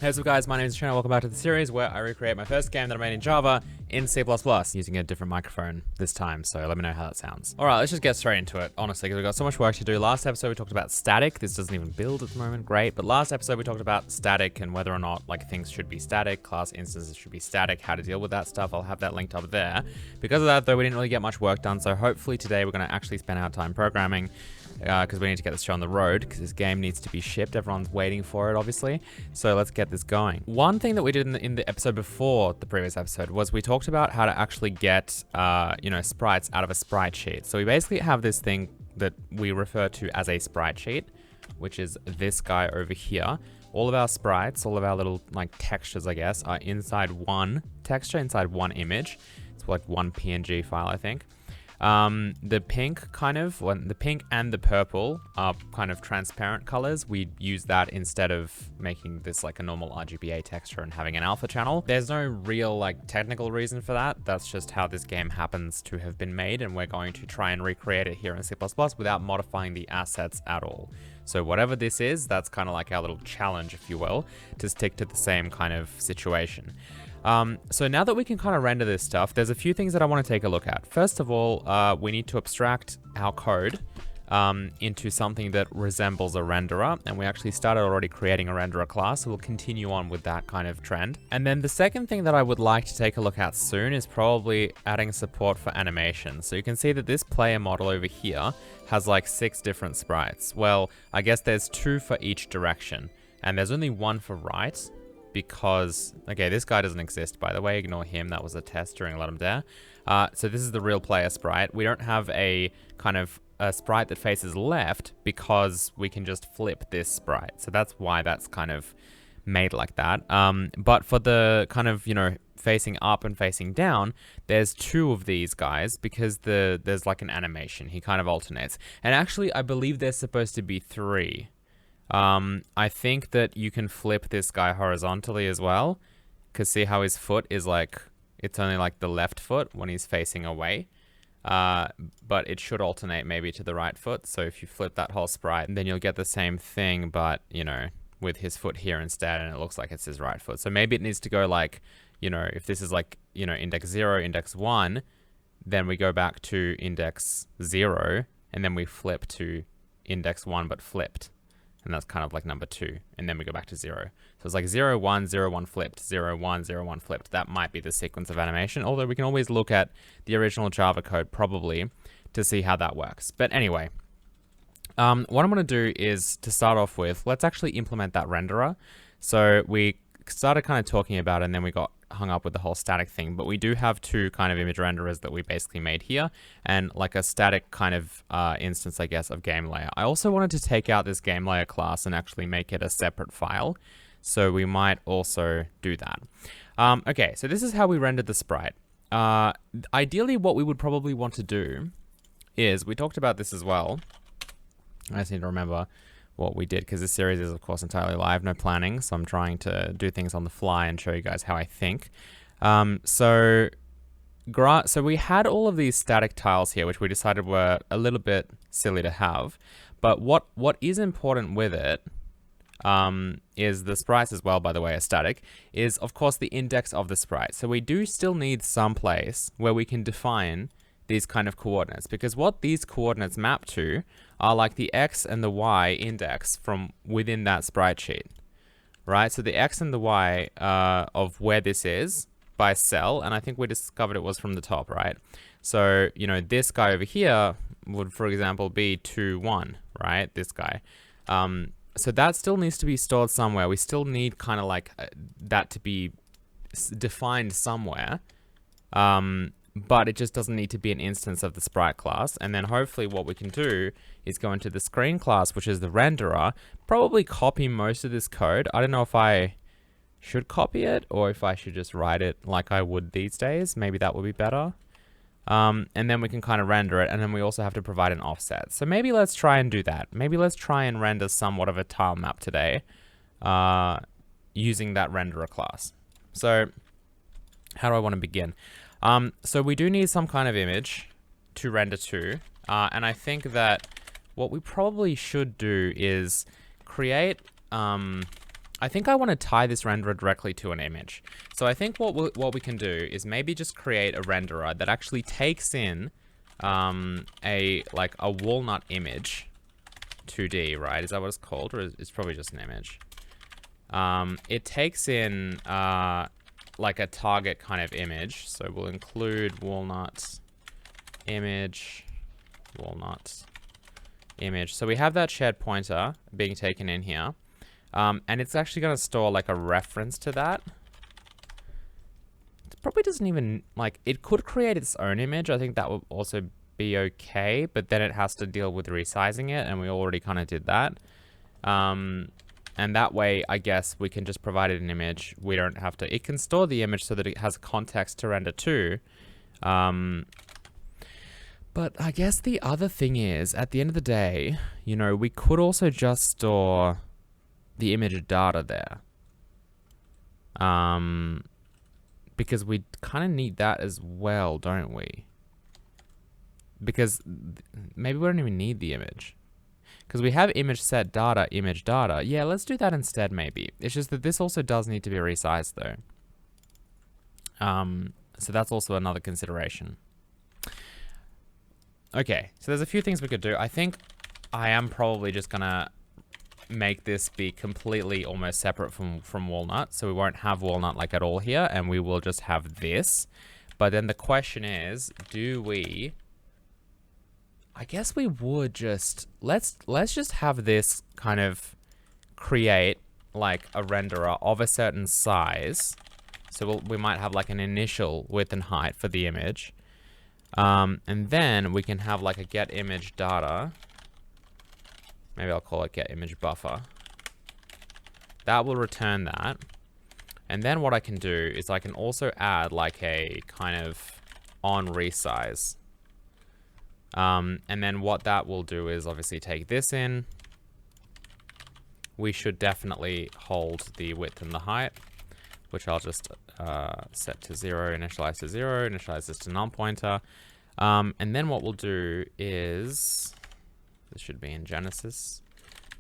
Hey, what's up guys, my name is Cherno, welcome back to the series where I recreate my first game that I made in Java in C++ using a different microphone this time, so let me know how that sounds. Alright, let's just get straight into it, honestly, because we've got so much work to do. Last episode we talked about static. This doesn't even build at the moment, great, but last episode we talked about static and whether or not things should be static, class instances should be static, how to deal with that stuff. I'll have that linked up there. Because of that though, we didn't really get much work done, so hopefully today we're going to actually spend our time programming, because we need to get this show on the road, because this game needs to be shipped. Everyone's waiting for it, obviously. So let's get this going. One thing that we did in the episode before the previous episode was we talked about how to actually get, sprites out of a sprite sheet. So we basically have this thing that we refer to as a sprite sheet, which is this guy over here. All of our sprites, all of our little textures, I guess, are inside one texture, inside one image. It's like one PNG file, I think. The pink the pink and the purple are kind of transparent colors. We use that instead of making this like a normal RGBA texture and having an alpha channel. There's no real technical reason for that. That's just how this game happens to have been made, and we're going to try and recreate it here in C++ without modifying the assets at all. So whatever this is, that's kind of like our little challenge, if you will, to stick to the same kind of situation. So now that we can kind of render this stuff, there's a few things that I want to take a look at. First of all, we need to abstract our code into something that resembles a renderer, and we actually started already creating a renderer class, so we'll continue on with that kind of trend. And then the second thing that I would like to take a look at soon is probably adding support for animation. So you can see that this player model over here has like 6 different sprites. Well, I guess there's 2 for each direction, and there's only 1 for right. Because, okay, this guy doesn't exist, by the way, ignore him, that was a test during Let Him Dare. So this is the real player sprite. We don't have a kind of a sprite that faces left because we can just flip this sprite. So that's why that's kind of made like that. But for the kind of, facing up and facing down, there's 2 of these guys because there's like an animation. He kind of alternates. And actually, I believe there's supposed to be 3. I think that you can flip this guy horizontally as well, because see how his foot is it's only like the left foot when he's facing away, but it should alternate maybe to the right foot. So if you flip that whole sprite, then you'll get the same thing, but with his foot here instead, and it looks like it's his right foot. So maybe it needs to go if this is index 0, index 1, then we go back to index 0, and then we flip to index 1 but flipped. And that's kind of like number 2. And then we go back to 0. So it's like 0, 1, 0, 1 flipped, 0, 1, 0, 1 flipped. That might be the sequence of animation. Although we can always look at the original Java code probably to see how that works. But anyway, what I'm going to do is to start off with, let's actually implement that renderer. So we started kind of talking about it, and then we got hung up with the whole static thing, but we do have 2 kind of image renderers that we basically made here, and like a static kind of instance, I guess, of game layer. I also wanted to take out this game layer class and actually make it a separate file, so we might also do that. Okay, so this is how we rendered the sprite. Ideally, what we would probably want to do is, we talked about this as well, I just need to remember what we did, because this series is of course entirely live, no planning, so I'm trying to do things on the fly and show you guys how I think. So we had all of these static tiles here, which we decided were a little bit silly to have, but what is important with it is the sprites as well, by the way, are static, is of course the index of the sprite. So we do still need some place where we can define these kind of coordinates, because what these coordinates map to are like the X and the Y index from within that sprite sheet, right? So the X and the Y of where this is by cell, and I think we discovered it was from the top, right? So, this guy over here would, for example, be 2, 1, right? This guy. So that still needs to be stored somewhere. We still need kind of that to be defined somewhere. But it just doesn't need to be an instance of the sprite class. And then hopefully what we can do is go into the screen class, which is the renderer, probably copy most of this code. I don't know if I should copy it or if I should just write it like I would these days. Maybe that would be better. And then we can kind of render it, and then we also have to provide an offset. So maybe let's try and do that. Maybe let's try and render somewhat of a tile map today using that renderer class. So how do I want to begin? So we do need some kind of image to render to, and I think that what we probably should do is create I think I want to tie this renderer directly to an image. So I think what we can do is maybe just create a renderer that actually takes in a walnut image 2D, right? Is that what it's called? Or it's probably just an image. It takes in like a target kind of image. So we'll include walnut image, walnut image. So we have that shared pointer being taken in here. And it's actually going to store like a reference to that. It probably doesn't even, like, it could create its own image. I think that would also be okay, but then it has to deal with resizing it, and we already kind of did that. And that way, I guess we can just provide it an image. We don't have to, it can store the image so that it has context to render to. But I guess the other thing is, at the end of the day, you know, we could also just store the image data there. Because we kind of need that as well, don't we? Because maybe we don't even need the image. Because we have image set data, image data. Yeah, let's do that instead maybe. It's just that this also does need to be resized though. So that's also another consideration. Okay, so there's a few things we could do. I think I am probably just gonna make this be completely almost separate from walnut. So we won't have walnut like at all here, and we will just have this. But then the question is, do we... I guess we would just... Let's just have this kind of create like a renderer of a certain size. So we might have like an initial width and height for the image. And then we can have like a get image data. Maybe I'll call it get image buffer. That will return that. And then what I can do is I can also add like a kind of on resize. And then what that will do is obviously take this in. We should definitely hold the width and the height, which I'll just set to 0, initialize to 0, initialize this to non-pointer. And then what we'll do is, this should be in Genesis,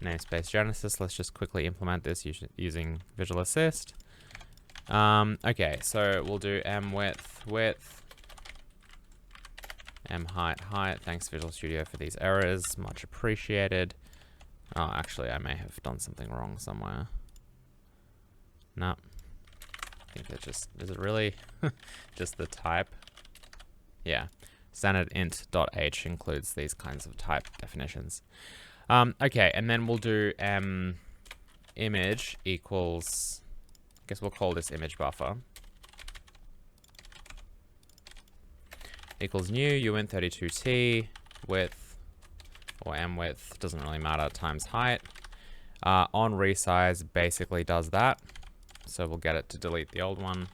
namespace Genesis. Let's just quickly implement this using Visual Assist. Okay, so we'll do m width, width, m height, height. Thanks Visual Studio for these errors, much appreciated. Oh, actually I may have done something wrong somewhere. No. I think it's just, is it really just the type? Yeah, standard int.h includes these kinds of type definitions. Okay, and then we'll do image equals, I guess we'll call this image buffer, equals new uint32t width, or m width, doesn't really matter, times height. On resize basically does that. So we'll get it to delete the old one.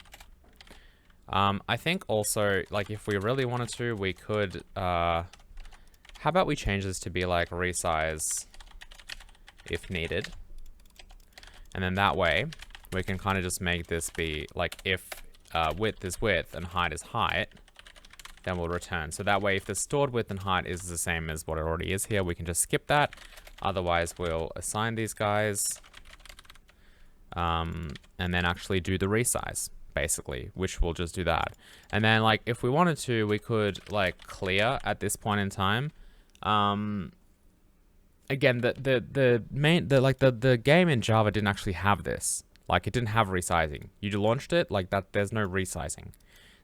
I think also, like, if we really wanted to, we could, how about we change this to be like resize if needed. And then that way, we can kind of just make this be like if width is width and height is height, then we'll return. So that way, if the stored width and height is the same as what it already is here, we can just skip that. Otherwise, we'll assign these guys. And then actually do the resize, basically, which will just do that. And then, like, if we wanted to, we could, like, clear at this point in time. Again, the game in Java didn't actually have this. Like, it didn't have resizing. You launched it, like, that, there's no resizing.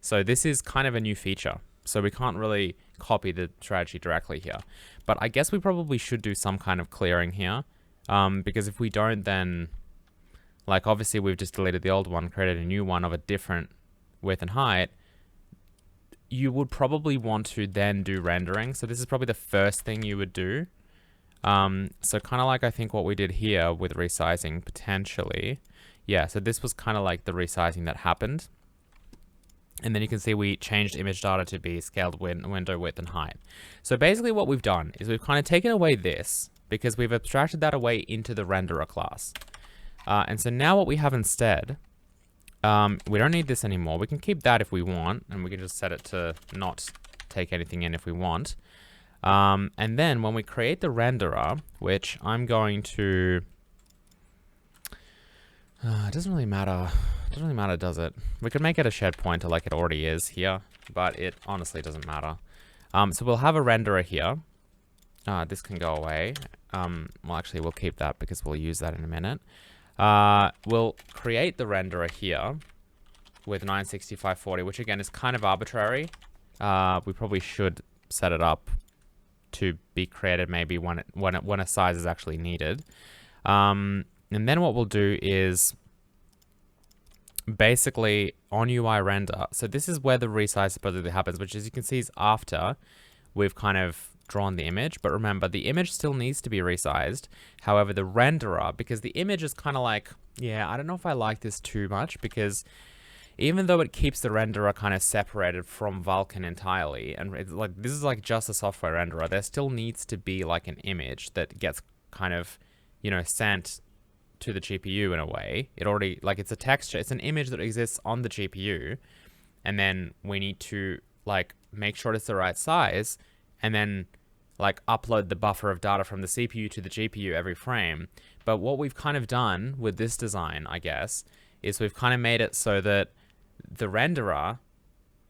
So this is kind of a new feature. So we can't really copy the strategy directly here. But I guess we probably should do some kind of clearing here. Because if we don't, then... Like, obviously, we've just deleted the old one, created a new one of a different width and height. You would probably want to then do rendering. So this is probably the first thing you would do. So kind of like I think what we did here with resizing, potentially. Yeah, so this was kind of like the resizing that happened. And then you can see we changed image data to be scaled window width and height. So basically what we've done is we've kind of taken away this because we've abstracted that away into the renderer class. And so now what we have instead, we don't need this anymore. We can keep that if we want, and we can just set it to not take anything in if we want. And then when we create the renderer, which I'm going to, It doesn't really matter. It doesn't really matter, does it? We could make it a shared pointer like it already is here, but it honestly doesn't matter. So we'll have a renderer here. This can go away. Well, actually, we'll keep that because we'll use that in a minute. We'll create the renderer here with 96540, which again is kind of arbitrary. We probably should set it up to be created maybe when a size is actually needed. And then what we'll do is basically on UI render. So this is where the resize supposedly happens, which as you can see is after we've kind of drawn the image. But remember, the image still needs to be resized. However, the renderer, because the image is kind of like, yeah, I don't know if I like this too much, because even though it keeps the renderer kind of separated from Vulkan entirely, and it's like, this is like just a software renderer, there still needs to be like an image that gets kind of, you know, sent to the GPU in a way. It already, like, it's a texture, it's an image that exists on the GPU, and then we need to like make sure it's the right size, and then like upload the buffer of data from the CPU to the GPU every frame. But what we've kind of done with this design, I guess, is we've kind of made it so that the renderer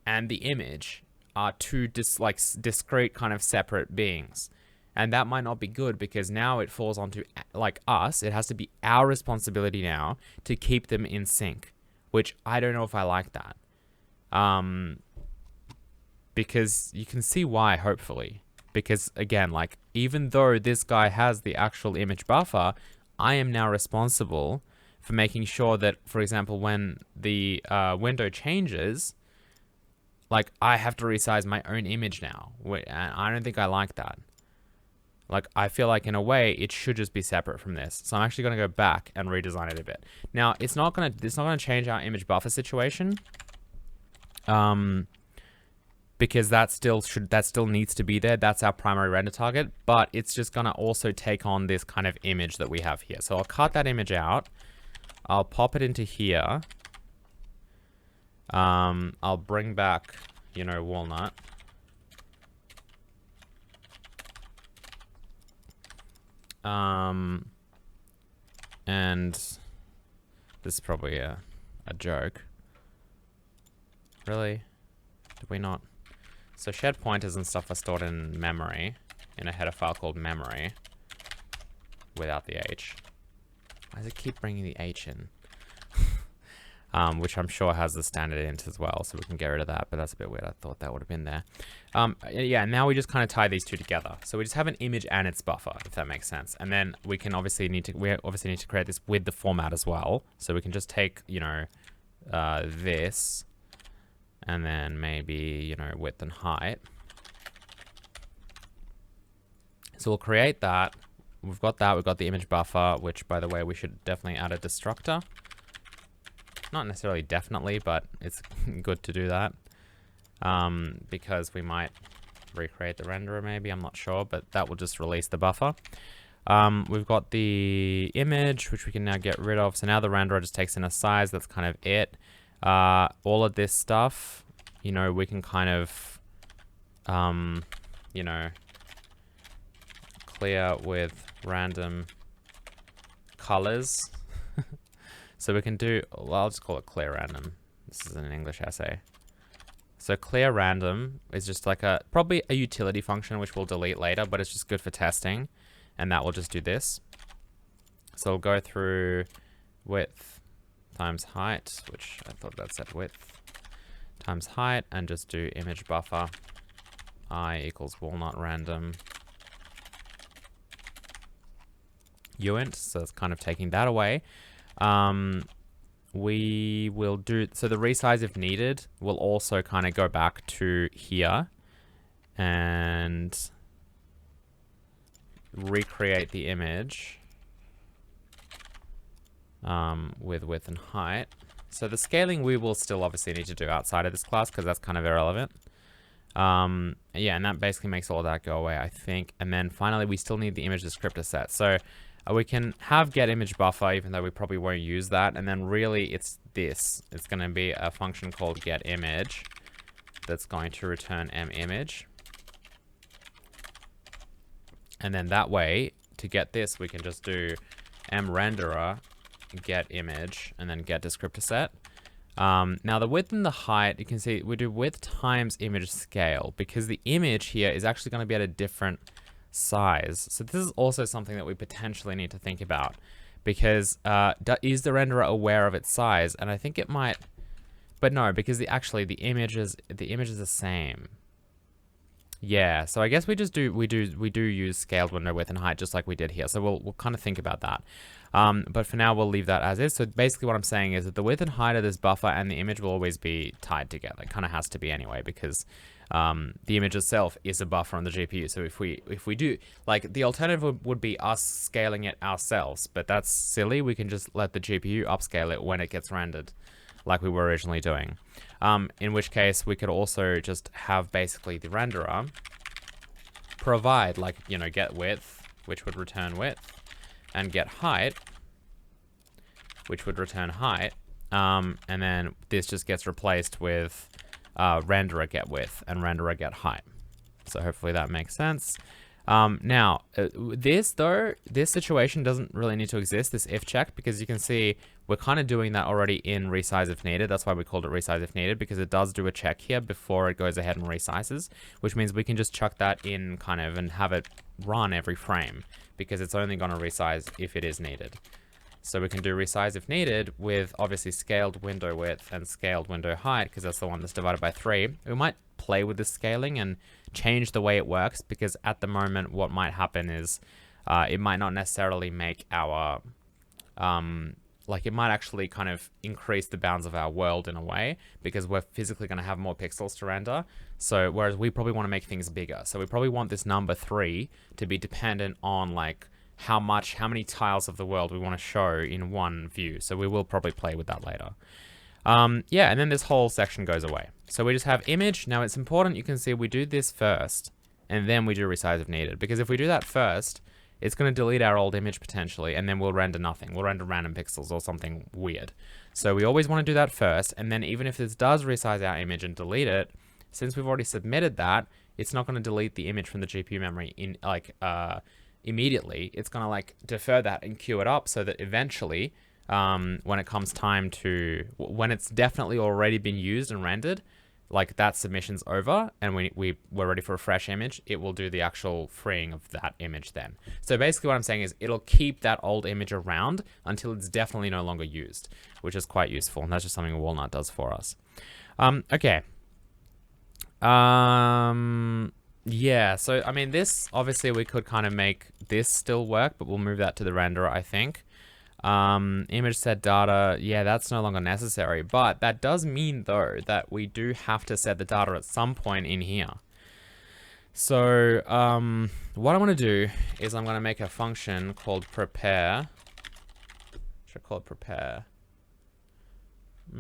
and the image are two discrete kind of separate beings. And that might not be good, because now it falls onto like us. It has to be our responsibility now to keep them in sync, which I don't know if I like that. Because you can see why, hopefully. Because again, like, even though this guy has the actual image buffer, I am now responsible for making sure that, for example, when the window changes, like, I have to resize my own image now. And I don't think I like that. Like, I feel like in a way it should just be separate from this. So I'm actually going to go back and redesign it a bit. Now, it's not going to change our image buffer situation. Because that still needs to be there. That's our primary render target, but it's just going to also take on this kind of image that we have here. So I'll cut that image out. I'll pop it into here. I'll bring back, you know, walnut. And this is probably a joke. Really? Did we not? So shared pointers and stuff are stored in memory, in a header file called memory, without the H. Why does it keep bringing the H in? Which I'm sure has the standard int as well, so we can get rid of that, but that's a bit weird. I thought that would have been there. Yeah, now we just kind of tie these two together. So we just have an image and its buffer, if that makes sense. And then we can obviously need to create this with the format as well. So we can just take, you know, this, and then maybe, you know, width and height. So we'll create that. We've got that. We've got the image buffer, which, by the way, we should definitely add a destructor. Not necessarily definitely, but it's good to do that. Because we might recreate the renderer maybe, I'm not sure, but that will just release the buffer. We've got the image, which we can now get rid of. So now the renderer just takes in a size. That's kind of it. All of this stuff, you know, we can kind of, you know, clear with random colors. So we can do, well, I'll just call it clear random. This is an English essay. So clear random is just like probably a utility function, which we'll delete later, but it's just good for testing. And that will just do this. So we'll go through width times height, which I thought that said width, times height, and just do image buffer I equals walnut random uint. So it's kind of taking that away. We will do, so the resize if needed will also kind of go back to here and recreate the image with width and height. So the scaling we will still obviously need to do outside of this class because that's kind of irrelevant. Yeah, and that basically makes all of that go away, I think. And then finally, we still need the image descriptor set. So we can have get image buffer, even though we probably won't use that. And then really it's this. It's going to be a function called get image that's going to return image. And then that way, to get this, we can just do mRenderer get image and then get descriptor set. Now the width and the height, you can see we do width times image scale because the image here is actually going to be at a different size. So this is also something that we potentially need to think about because is the renderer aware of its size? And I think it might, but no, because the image is the same. Yeah, so I guess we do use scaled window width and height just like we did here. So we'll kind of think about that. But for now, we'll leave that as is. So basically what I'm saying is that the width and height of this buffer and the image will always be tied together. It kind of has to be anyway, because the image itself is a buffer on the GPU. So if we do, like, the alternative would be us scaling it ourselves, but that's silly. We can just let the GPU upscale it when it gets rendered, like we were originally doing. In which case we could also just have basically the renderer provide, like, you know, get width, which would return width, and get height, which would return height. And then this just gets replaced with renderer get width and renderer get height. So hopefully that makes sense. Now, this situation doesn't really need to exist, this if check, because you can see we're kind of doing that already in resize if needed. That's why we called it resize if needed, because it does do a check here before it goes ahead and resizes, which means we can just chuck that in kind of and have it run every frame, because it's only going to resize if it is needed. So we can do resize if needed with obviously scaled window width and scaled window height, because that's the one that's divided by 3. We might play with the scaling and change the way it works, because at the moment what might happen is it might not necessarily make our like, it might actually kind of increase the bounds of our world in a way, because we're physically going to have more pixels to render. So whereas we probably want to make things bigger, so we probably want this number 3 to be dependent on, like, how many tiles of the world we want to show in one view. So we will probably play with that later. Yeah, and then this whole section goes away. So we just have image. Now it's important, you can see we do this first, and then we do resize if needed. Because if we do that first, it's going to delete our old image potentially, and then we'll render nothing. We'll render random pixels or something weird. So we always want to do that first, and then even if this does resize our image and delete it, since we've already submitted that, it's not going to delete the image from the GPU memory in, like, immediately. It's going to, like, defer that and queue it up so that eventually, when it comes time to, when it's definitely already been used and rendered, like, that submission's over and we're ready for a fresh image, it will do the actual freeing of that image then. So basically what I'm saying is it'll keep that old image around until it's definitely no longer used, which is quite useful. And that's just something Walnut does for us. Okay. Yeah, so I mean, this, obviously we could kind of make this still work, but we'll move that to the renderer, I think. Image set data, yeah, that's no longer necessary, but that does mean though that we do have to set the data at some point in here. So what I'm going to do is I'm going to make a function called prepare. Should I call it prepare? I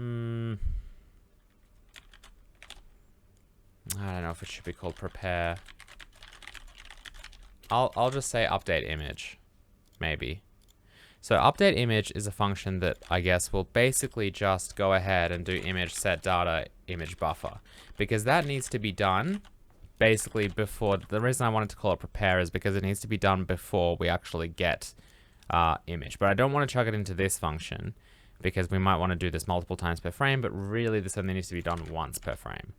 don't know if it should be called prepare. I'll just say update image, maybe. So update image is a function that I guess will basically just go ahead and do image set data image buffer, because that needs to be done basically before. The reason I wanted to call it prepare is because it needs to be done before we actually get image. But I don't want to chuck it into this function because we might want to do this multiple times per frame, but really this only needs to be done once per frame.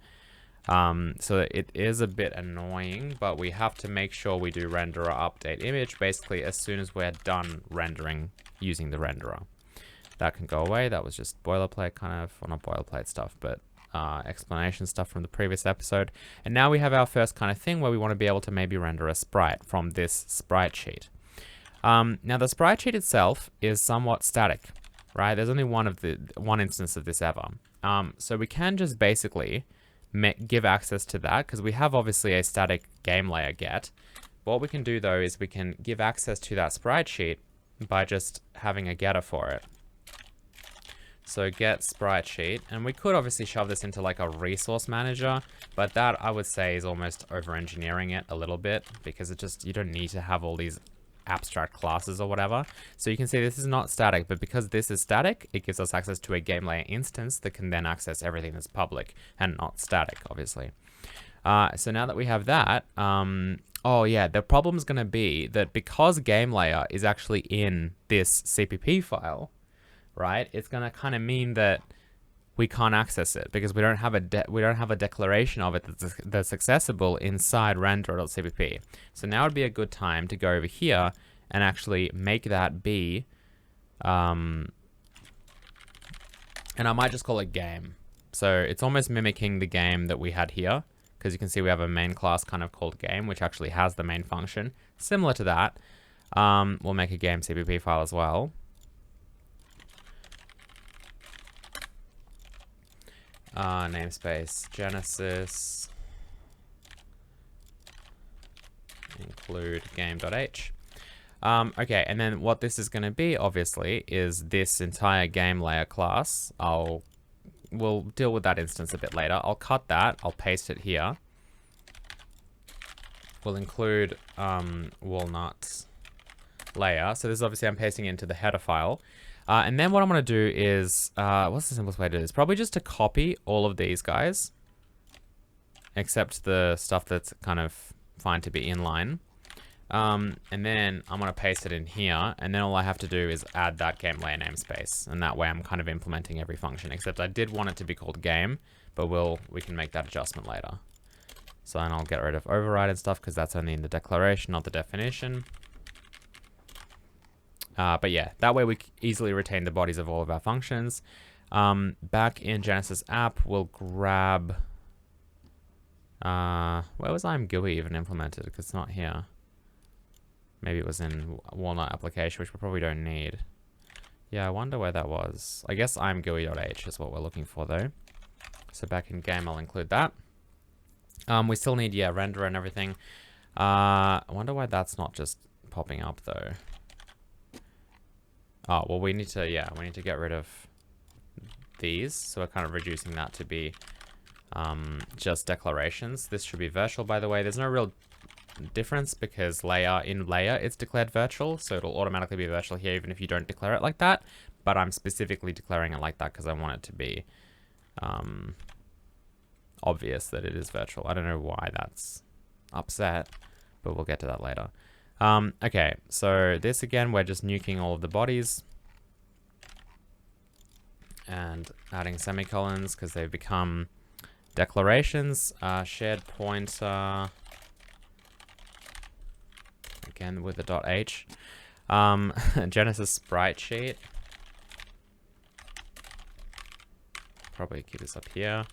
So it is a bit annoying, but we have to make sure we do renderer update image basically as soon as we're done rendering using the renderer. That can go away. That was just boilerplate kind of, well, not boilerplate stuff, but explanation stuff from the previous episode. And now we have our first kind of thing where we want to be able to maybe render a sprite from this sprite sheet. Now the sprite sheet itself is somewhat static, right? There's only one instance of this ever. So we can just basically give access to that, because we have obviously a static game layer get. What we can do though is we can give access to that sprite sheet by just having a getter for it. So get sprite sheet, and we could obviously shove this into like a resource manager, but that I would say is almost over engineering it a little bit, because it just, you don't need to have all these abstract classes or whatever. So you can see this is not static, but because this is static, it gives us access to a game layer instance that can then access everything that's public and not static, obviously. So now that we have that, oh yeah, the problem is going to be that because game layer is actually in this CPP file, right, it's going to kind of mean that we can't access it because we don't have a declaration of it that's accessible inside render.cpp. So now would be a good time to go over here and actually make that be, and I might just call it game. So it's almost mimicking the game that we had here, because you can see we have a main class kind of called game, which actually has the main function. Similar to that, we'll make a game CPP file as well. Namespace Genesis, include game.h. Okay, and then what this is going to be, obviously, is this entire game layer class. We'll deal with that instance a bit later. I'll cut that. I'll paste it here. We'll include walnut layer. So this is obviously I'm pasting into the header file. And then what I'm going to do is, what's the simplest way to do this? Probably just to copy all of these guys, except the stuff that's kind of fine to be inline. And then I'm going to paste it in here, and then all I have to do is add that game layer namespace, and that way I'm kind of implementing every function, except I did want it to be called game, but we can make that adjustment later. So then I'll get rid of override and stuff, because that's only in the declaration, not the definition. But yeah, that way we easily retain the bodies of all of our functions. Back in Genesis app, we'll grab, where was ImGUI even implemented? Because it's not here. Maybe it was in Walnut application, which we probably don't need. Yeah, I wonder where that was. I guess ImGUI.h is what we're looking for though. So back in game, I'll include that. We still need, yeah, render and everything. I wonder why that's not just popping up though. Oh, well, we need to get rid of these. So we're kind of reducing that to be just declarations. This should be virtual, by the way. There's no real difference because in layer it's declared virtual, so it'll automatically be virtual here even if you don't declare it like that. But I'm specifically declaring it like that because I want it to be obvious that it is virtual. I don't know why that's upset, but we'll get to that later. Okay, so this again, we're just nuking all of the bodies and adding semicolons because they've become declarations. Shared pointer, again with the .h. Genesis sprite sheet. Probably keep this up here.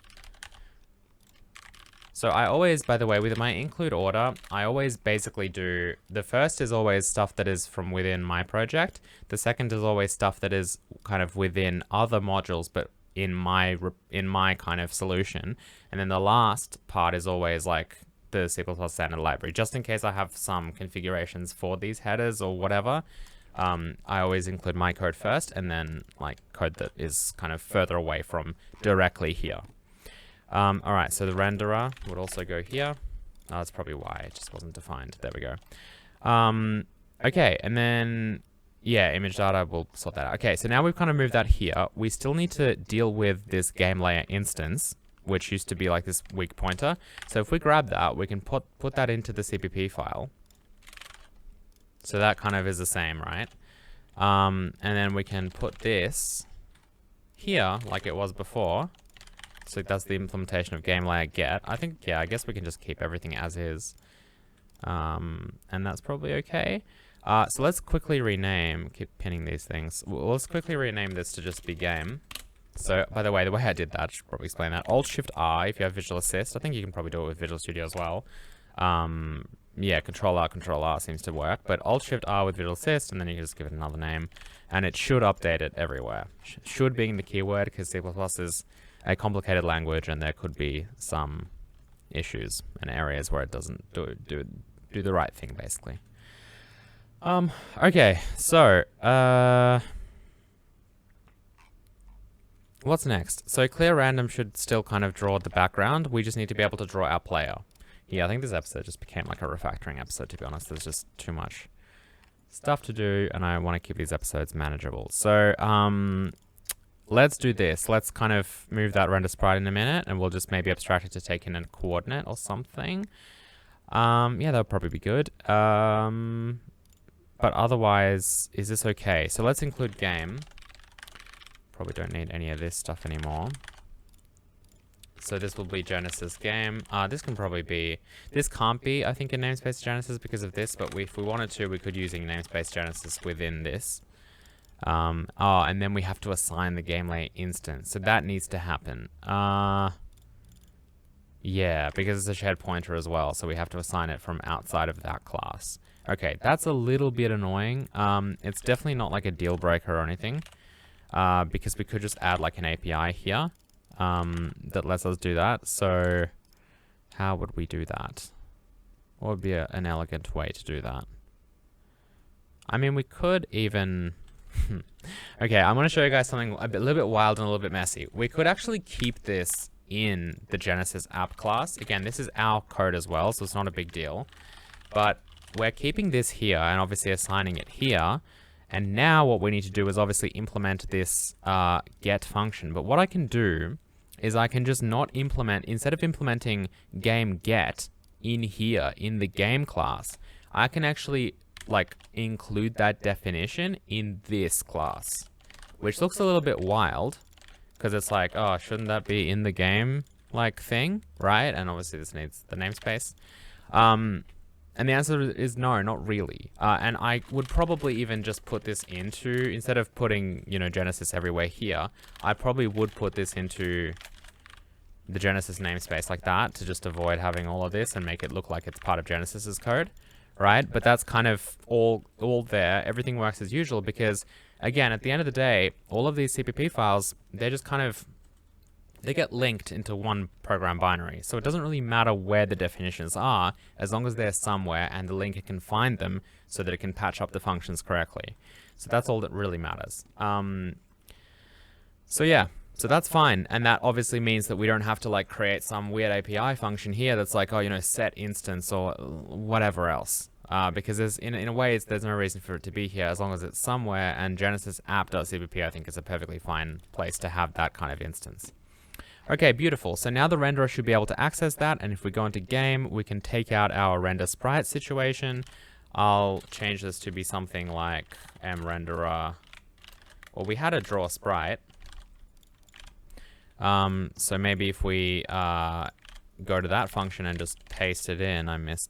So I always, by the way, with my include order, I always basically do, the first is always stuff that is from within my project. The second is always stuff that is kind of within other modules, but in my kind of solution. And then the last part is always like the C++ standard library, just in case I have some configurations for these headers or whatever. I always include my code first, and then like code that is kind of further away from directly here. All right, so the renderer would also go here. Oh, that's probably why it just wasn't defined. There we go. Okay, and then, yeah, image data, we'll sort that out. Okay, so now we've kind of moved that here. We still need to deal with this game layer instance, which used to be like this weak pointer. So if we grab that, we can put that into the CPP file. So that kind of is the same, right? And then we can put this here like it was before. So that's the implementation of game layer get. I think, yeah, I guess we can just keep everything as is. And that's probably okay. So let's quickly rename, keep pinning these things. Let's quickly rename this to just be game. So, by the way I did that, I should probably explain that. Alt-Shift-R if you have Visual Assist. I think you can probably do it with Visual Studio as well. Yeah, Control-R seems to work. But Alt-Shift-R with Visual Assist, and then you can just give it another name. And it should update it everywhere. Should being the keyword, because C++ is a complicated language, and there could be some issues and areas where it doesn't do the right thing, basically. Okay, so, what's next? So clear random should still kind of draw the background. We just need to be able to draw our player. Yeah, I think this episode just became like a refactoring episode, to be honest. There's just too much stuff to do, and I want to keep these episodes manageable. So, let's do this. Let's kind of move that render sprite in a minute, and we'll just maybe abstract it to take in a coordinate or something. Yeah, that would probably be good. But otherwise, is this okay? So let's include game. probably don't need any of this stuff anymore. So this will be Genesis game. This can probably be, this can't be, I think, in namespace Genesis because of this, but if we wanted to, we could using namespace Genesis within this. And then we have to assign the game layer instance. So that needs to happen. Yeah, because it's a shared pointer as well, so we have to assign it from outside of that class. Okay, that's a little bit annoying. It's definitely not like a deal breaker or anything, because we could just add like an API here that lets us do that. So how would we do that? What would be an elegant way to do that? I mean, we could even... Okay, I'm going to show you guys something a little bit wild and a little bit messy. We could actually keep this in the Genesis app class. Again, this is our code as well, so it's not a big deal. But we're keeping this here and obviously assigning it here. And now what we need to do is obviously implement this get function. But what I can do is I can just not implement, instead of implementing game get in here in the game class, I can actually like include that definition in this class, which looks a little bit wild because it's like, oh, shouldn't that be in the game like thing, right? And obviously this needs the namespace. And the answer is no, not really. And I would probably even just put this into, instead of putting, you know, Genesis everywhere here, I probably would put this into the Genesis namespace like that to just avoid having all of this and make it look like it's part of Genesis's code. Right? But that's kind of all there. Everything works as usual because, again, at the end of the day, all of these CPP files, they're just kind of, they get linked into one program binary. So it doesn't really matter where the definitions are, as long as they're somewhere and the linker can find them so that it can patch up the functions correctly. So that's all that really matters. So yeah. So that's fine, and that obviously means that we don't have to like create some weird API function here that's like, oh, you know, set instance or whatever else. Because there's, in a way, there's no reason for it to be here as long as it's somewhere, and Genesis app.cpp I think is a perfectly fine place to have that kind of instance. Okay, beautiful. So now the renderer should be able to access that, and if we go into game, we can take out our render sprite situation. I'll change this to be something like mRenderer. Well, we had a draw sprite. So maybe if we go to that function and just paste it in, I missed.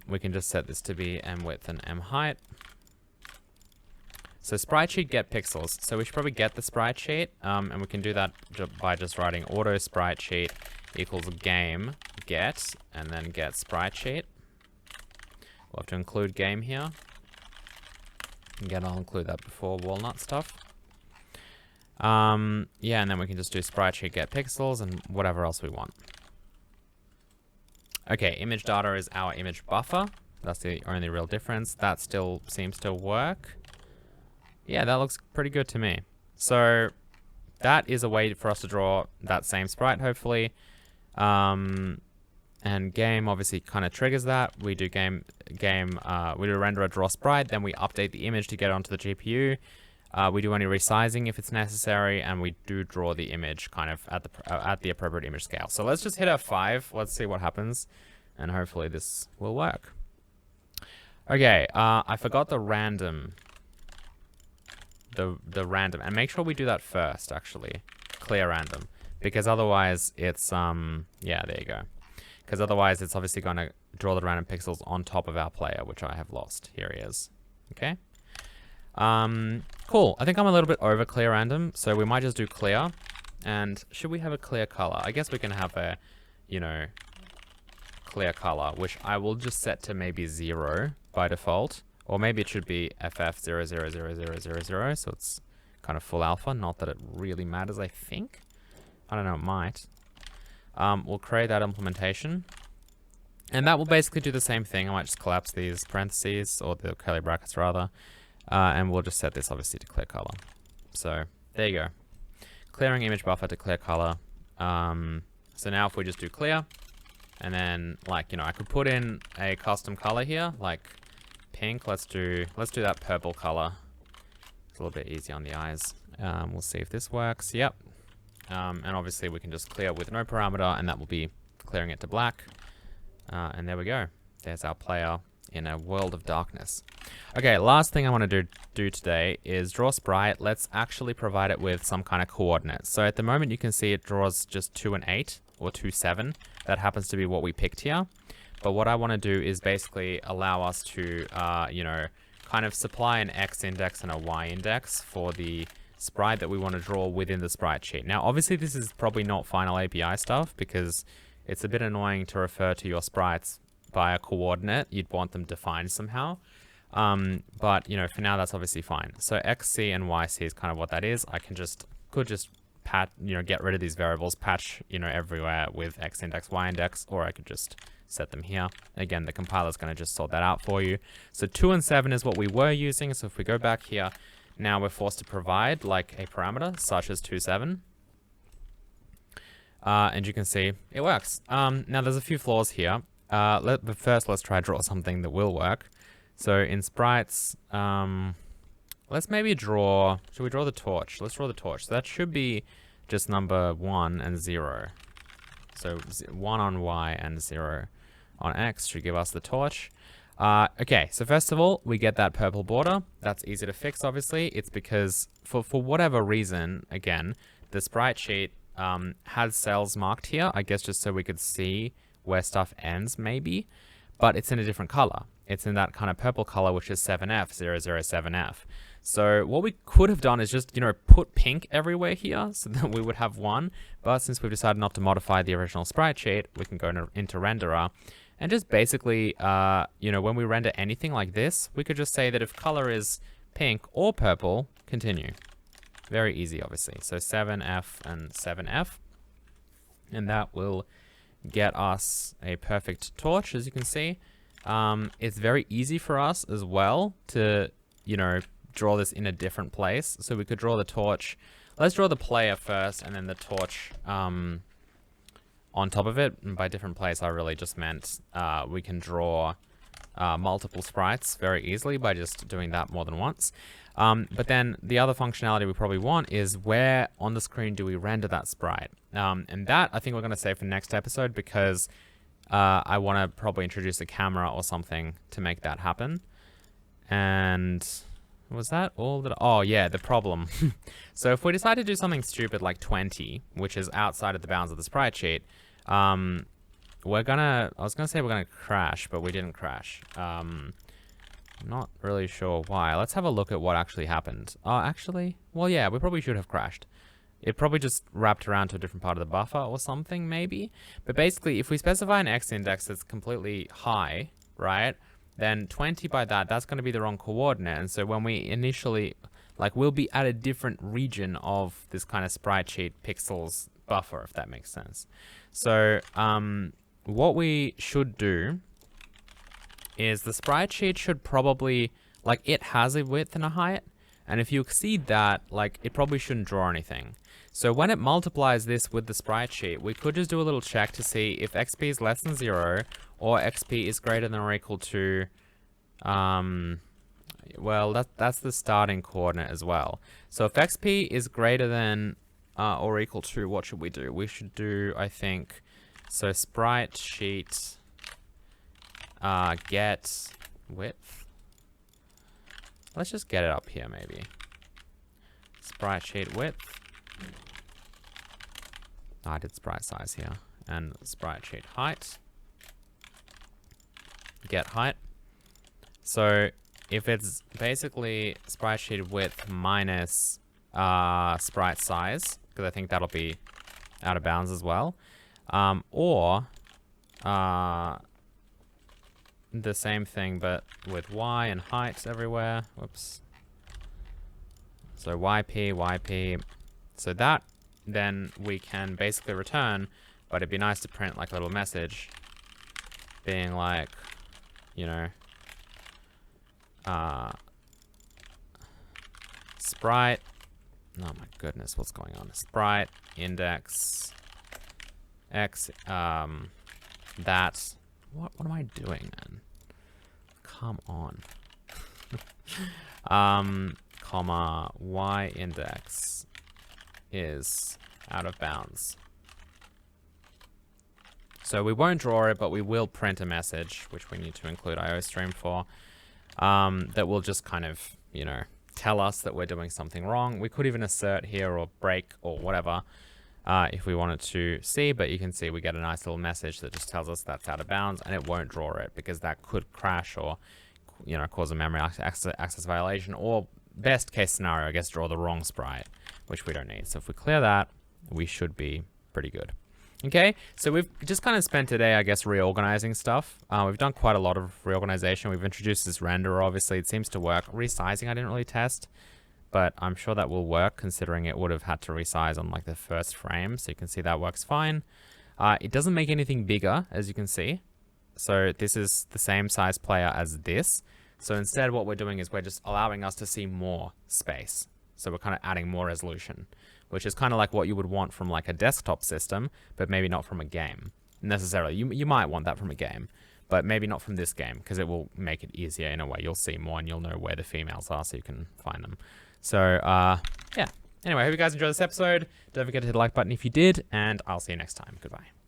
We can just set this to be m width and m height. So sprite sheet get pixels. So we should probably get the sprite sheet, and we can do that by just writing auto sprite sheet equals game get, and then get sprite sheet. We'll have to include game here. Again, I'll include that before walnut stuff. Yeah, and then we can just do sprite sheet get pixels and whatever else we want. Okay, image data is our image buffer. That's the only real difference. That still seems to work. Yeah, that looks pretty good to me. So that is a way for us to draw that same sprite, hopefully. And game obviously kind of triggers that. We do we do render a draw sprite, then we update the image to get onto the GPU. We do any resizing if it's necessary, and we do draw the image kind of at the appropriate image scale. So let's just hit F5. Let's see what happens, and hopefully this will work. Okay, I forgot the random. The random, and make sure we do that first. Actually, clear random, because otherwise it's yeah, there you go. Because otherwise it's obviously going to draw the random pixels on top of our player, which I have lost. Here he is. Okay. Cool. I think I'm a little bit over clear random, so we might just do clear. And should we have a clear color? I guess we can have a, you know, clear color, which I will just set to maybe 0 by default. Or maybe it should be FF000000, so it's kind of full alpha. Not that it really matters, I think. I don't know, it might. We'll create that implementation. And that will basically do the same thing. I might just collapse these parentheses, or the curly brackets rather. And we'll just set this obviously to clear color. So there you go. Clearing image buffer to clear color. So now if we just do clear, and then like, you know, I could put in a custom color here, like pink. Let's do that purple color. It's a little bit easy on the eyes. We'll see if this works. Yep. And obviously we can just clear with no parameter, and that will be clearing it to black. And there we go. There's our player in a world of darkness. Okay, last thing I want to do today is draw sprite. Let's actually provide it with some kind of coordinates. So at the moment you can see it draws just 2 and 8 or 2, 7. That happens to be what we picked here. But what I want to do is basically allow us to, you know, kind of supply an X index and a Y index for the sprite that we want to draw within the sprite sheet. Now, obviously this is probably not final API stuff because it's a bit annoying to refer to your sprites by a coordinate. You'd want them defined somehow. But, you know, for now, that's obviously fine. So XC and YC is kind of what that is. I could just get rid of these variables, patch, you know, everywhere with X index, Y index, or I could just set them here. Again, the compiler is going to just sort that out for you. So 2 and 7 is what we were using. So if we go back here, now we're forced to provide like a parameter such as 2, 7. And you can see it works. Now there's a few flaws here. But first let's try to draw something that will work. So in sprites, let's maybe draw, should we draw the torch? Let's draw the torch. So that should be just number 1 and 0. So 1 on Y and 0 on X should give us the torch. Okay, so first of all, we get that purple border. That's easy to fix, obviously. It's because for whatever reason, again, the sprite sheet has cells marked here, I guess just so we could see where stuff ends, maybe. But it's in a different color. It's in that kind of purple color, which is 7F, 007F. So what we could have done is just, you know, put pink everywhere here so that we would have 1. But since we've decided not to modify the original sprite sheet, we can go into renderer and just basically, you know, when we render anything like this, we could just say that if color is pink or purple, continue. Very easy, obviously. So 7F and 7F. And that will get us a perfect torch, as you can see. It's very easy for us as well to, you know, draw this in a different place. So we could draw the torch. Let's draw the player first and then the torch on top of it. And by different place, I really just meant we can draw multiple sprites very easily by just doing that more than once. But then the other functionality we probably want is where on the screen do we render that sprite? And that I think we're going to save for next episode because I want to probably introduce a camera or something to make that happen. And was that all that? Oh yeah, the problem. So if we decide to do something stupid like 20, which is outside of the bounds of the sprite sheet, we're gonna, I was gonna say we're gonna crash, but we didn't crash. Not really sure why. Let's have a look at what actually happened. Oh, actually, well, yeah, we probably should have crashed. It probably just wrapped around to a different part of the buffer or something, maybe. But basically, if we specify an X index that's completely high, right, then 20 by that's going to be the wrong coordinate. And so when we initially, like, we'll be at a different region of this kind of sprite sheet pixels buffer, if that makes sense. So what we should do is the sprite sheet should probably, like, it has a width and a height. And if you exceed that, like, it probably shouldn't draw anything. So when it multiplies this with the sprite sheet, we could just do a little check to see if XP is less than 0 or XP is greater than or equal to, well, that's the starting coordinate as well. So if XP is greater than or equal to, what should we do? We should do, I think, so sprite sheet get width. Let's just get it up here, maybe. Sprite sheet width. I did sprite size here. And sprite sheet height. Get height. So if it's basically sprite sheet width minus sprite size, because I think that'll be out of bounds as well. Or the same thing, but with Y and heights everywhere. Whoops. So YP, YP. So that then we can basically return, but it'd be nice to print like a little message being like, you know, sprite. Oh my goodness, what's going on? Sprite index X, that. What am I doing, man? Come on. Comma, Y index is out of bounds. So So we won't draw it, but we will print a message, which we need to include IOStream for, that will just kind of, you know, tell us that we're doing something wrong. We could even assert here or break or whatever if we wanted to see, but you can see we get a nice little message that just tells us that's out of bounds, and it won't draw it because that could crash or, you know, cause a memory access violation, or best case scenario, I guess, draw the wrong sprite, which we don't need. So if we clear that, we should be pretty good. Okay, so we've just kind of spent today, I guess, reorganizing stuff. We've done quite a lot of reorganization. We've introduced this renderer, obviously. It seems to work. Resizing, I didn't really test, but I'm sure that will work, considering it would have had to resize on like the first frame. So you can see that works fine. It doesn't make anything bigger, as you can see. So this is the same size player as this. So instead, what we're doing is we're just allowing us to see more space. So we're kind of adding more resolution, which is kind of like what you would want from like a desktop system, but maybe not from a game necessarily. You might want that from a game, but maybe not from this game, because it will make it easier in a way. You'll see more and you'll know where the females are, so you can find them. So yeah. Anyway, I hope you guys enjoyed this episode. Don't forget to hit the like button if you did, and I'll see you next time. Goodbye.